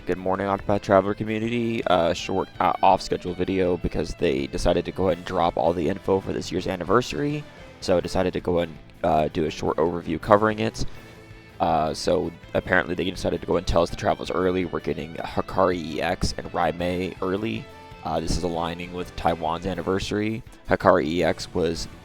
Good morning, Octopath Traveler community. Short off-schedule video because they decided to go ahead and drop all the info for this year's anniversary. So I decided to go ahead and do a short overview covering it. So apparently they decided to go and tell us the travelers early. We're getting Hikari EX and Raimei early. This is aligning with Taiwan's anniversary. Hikari EX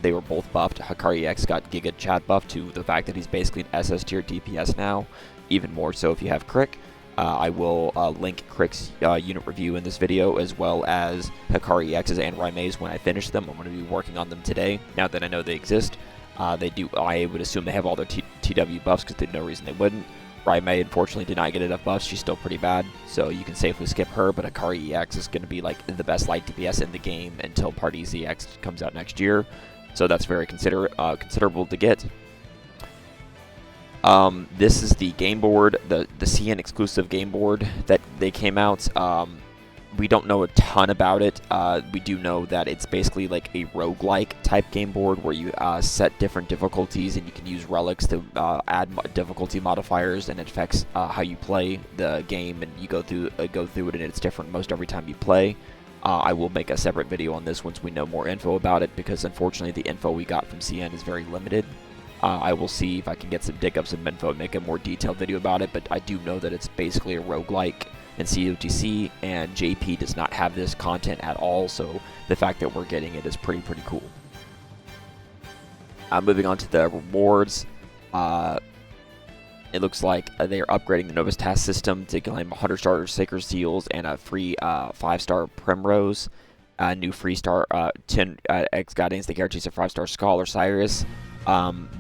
they were both buffed. Hikari EX got Giga Chat buffed to the fact that he's basically an SS tier DPS now. Even more so if you have Crick. I will link Crick's unit review in this video, as well as Hikari EX's and Raimei's when I finish them. I'm going to be working on them today, now that I know they exist. I would assume they have all their TW buffs, because there's no reason they wouldn't. Raimei, unfortunately, did not get enough buffs. She's still pretty bad, so you can safely skip her, but Hikari EX is going to be like the best light DPS in the game until Party ZX comes out next year. So that's very considerable to get. This is the game board, the CN exclusive game board that they came out. We don't know a ton about it. We do know that it's basically like a roguelike type game board where you set different difficulties and you can use relics to add difficulty modifiers, and it affects how you play the game, and you go through it, and it's different most every time you play. I will make a separate video on this once we know more info about it, because unfortunately the info we got from CN is very limited. I will see if I can dig up some info and make a more detailed video about it, but I do know that it's basically a roguelike in COTC, and JP does not have this content at all, so the fact that we're getting it is pretty cool. Moving on to the rewards, it looks like they are upgrading the Novus task system to claim 100 starter Sacred Seals and a free 5-star Primrose, a new free star 10 X Guardians, the guarantees a 5-star Scholar Cyrus.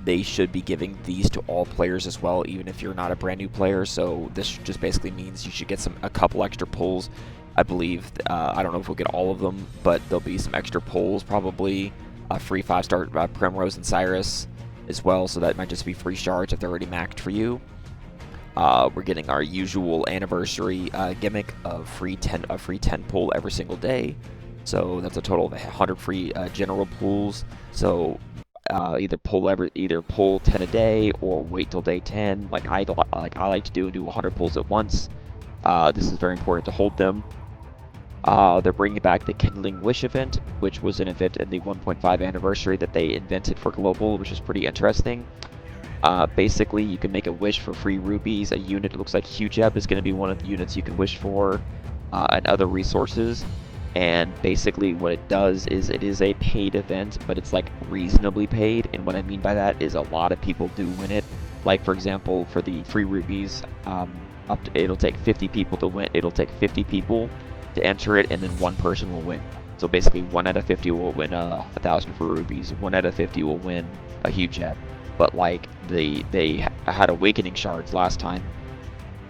They should be giving these to all players as well, even if you're not a brand new player. So this just basically means you should get a couple extra pulls. I believe, I don't know if we'll get all of them, but there'll be some extra pulls, probably a free 5-star Primrose and Cyrus as well. So that might just be free shards if they're already maxed for you. We're getting our usual anniversary gimmick of a free 10 pull every single day. So that's a total of 100 free general pulls. So either pull 10 a day or wait till day 10, like I like to do 100 pulls at once. This is very important to hold them. They're bringing back the Kindling Wish event, which was an event in the 1.5 anniversary that they invented for global, which is pretty interesting. Basically, you can make a wish for free rubies. A unit, it looks like Hujeb is going to be one of the units you can wish for, and other resources. And basically what it does is it is a paid event, but it's like reasonably paid. And what I mean by that is a lot of people do win it. Like, for example, for the free rubies, it'll take 50 people to win. It'll take 50 people to enter it, and then one person will win. So basically 1 out of 50 will win 1,000 for rubies. 1 out of 50 will win a huge jet. But like they had awakening shards last time,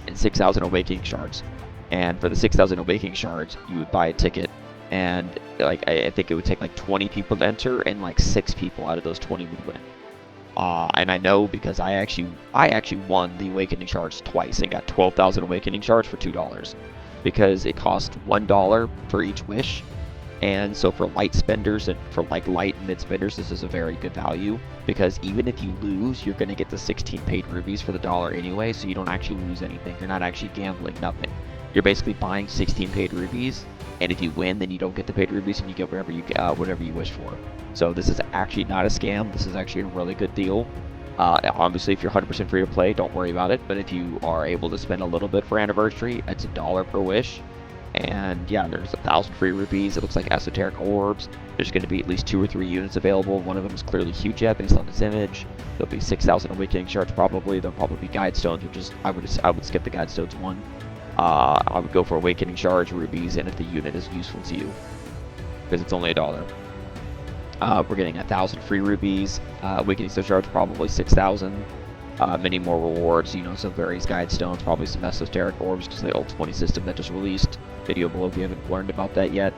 and 6,000 awakening shards. And for the 6,000 awakening shards, you would buy a ticket, and like I think it would take like 20 people to enter, and like 6 people out of those 20 would win. And I know because I actually won the awakening shards twice and got 12,000 awakening shards for $2, because it cost $1 for each wish. And so for light spenders and for like light and mid spenders, this is a very good value, because even if you lose, you're going to get the 16 paid rubies for the $1 anyway, so you don't actually lose anything. You're not actually gambling, nothing. You're basically buying 16 paid rubies, and if you win, then you don't get the paid rubies, and you get whatever you wish for. So this is actually not a scam. This is actually a really good deal. Obviously, if you're 100% free to play, don't worry about it. But if you are able to spend a little bit for anniversary, it's $1 per wish. And yeah, there's 1,000 free rupees. It looks like esoteric orbs. There's going to be at least 2 or 3 units available. One of them is clearly Hujeb based on this image. There'll be 6,000 awakening shards probably. There'll probably be guide stones, which is I would skip the guide stones one. I would go for awakening shards, rubies, and if the unit is useful to you, because it's only $1. We're getting 1,000 free rubies. Awakening shards probably 6,000. Many more rewards, some various guide stones, probably some esoteric orbs, because the Ult 20 system that just released. Video below if you haven't learned about that yet.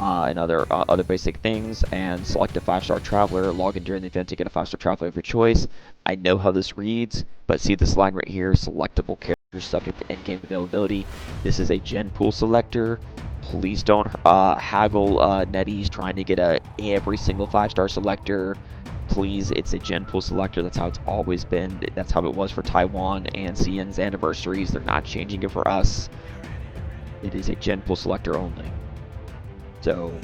And other basic things. And select a 5-star traveler. Log in during the event to get a 5-star traveler of your choice. I know how this reads, but see this line right here: selectable characters subject to endgame availability. This is a gen pool selector. Please don't haggle netties trying to get every single 5-star selector. please, it's a gen pool selector. That's how it's always been. That's how it was for Taiwan and CN's anniversaries. They're not changing it for us. It is a gen pool selector only. So,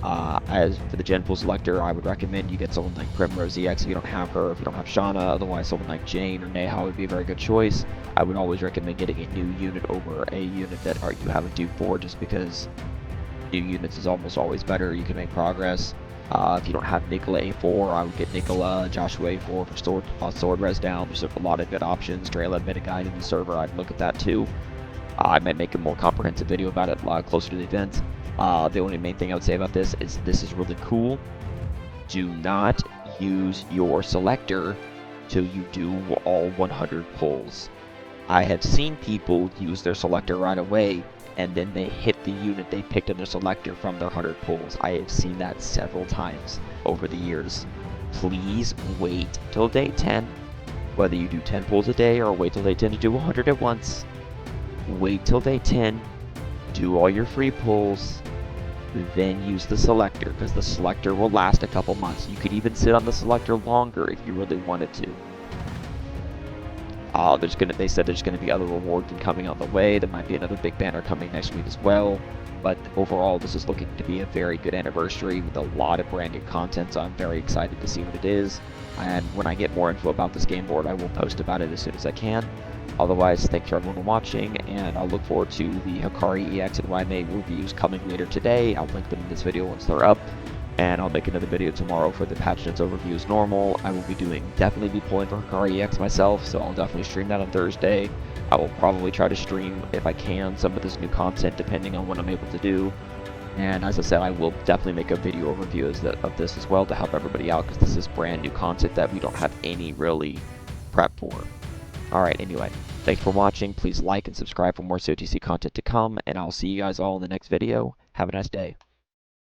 as for the gen pool selector, I would recommend you get someone like Primrose EX if you don't have her, if you don't have Shauna. Otherwise, someone like Jane or Neha would be a very good choice. I would always recommend getting a new unit over a unit that you have a dupe for, just because new units is almost always better. You can make progress. If you don't have Nicola A4, I would get Nicola, Joshua A4 for sword res down. There's a lot of good options. Drayla meta guide in the server, I'd look at that too. I might make a more comprehensive video about it closer to the event. The only main thing I would say about this is really cool. Do not use your selector till you do all 100 pulls. I have seen people use their selector right away, and then they hit the unit they picked in their selector from their 100 pulls. I have seen that several times over the years. Please wait till day 10, whether you do 10 pulls a day or wait till day 10 to do 100 at once. Wait till day 10, do all your free pulls, then use the selector, because the selector will last a couple months. You could even sit on the selector longer if you really wanted to. They said there's gonna be other rewards coming on the way. There might be another big banner coming next week as well. But overall, this is looking to be a very good anniversary with a lot of brand new content, so I'm very excited to see what it is. And when I get more info about this game board, I will post about it as soon as I can. Otherwise, thanks for everyone for watching, and I'll look forward to the Hikari EX and YMA reviews coming later today. I'll link them in this video once they're up, and I'll make another video tomorrow for the patch notes overview as normal. I will definitely be pulling for Hikari EX myself, so I'll definitely stream that on Thursday. I will probably try to stream, if I can, some of this new content depending on what I'm able to do. And as I said, I will definitely make a video overview of this as well to help everybody out, because this is brand new content that we don't have any really prep for. Alright, anyway, thanks for watching. Please like and subscribe for more COTC content to come, and I'll see you guys all in the next video. Have a nice day.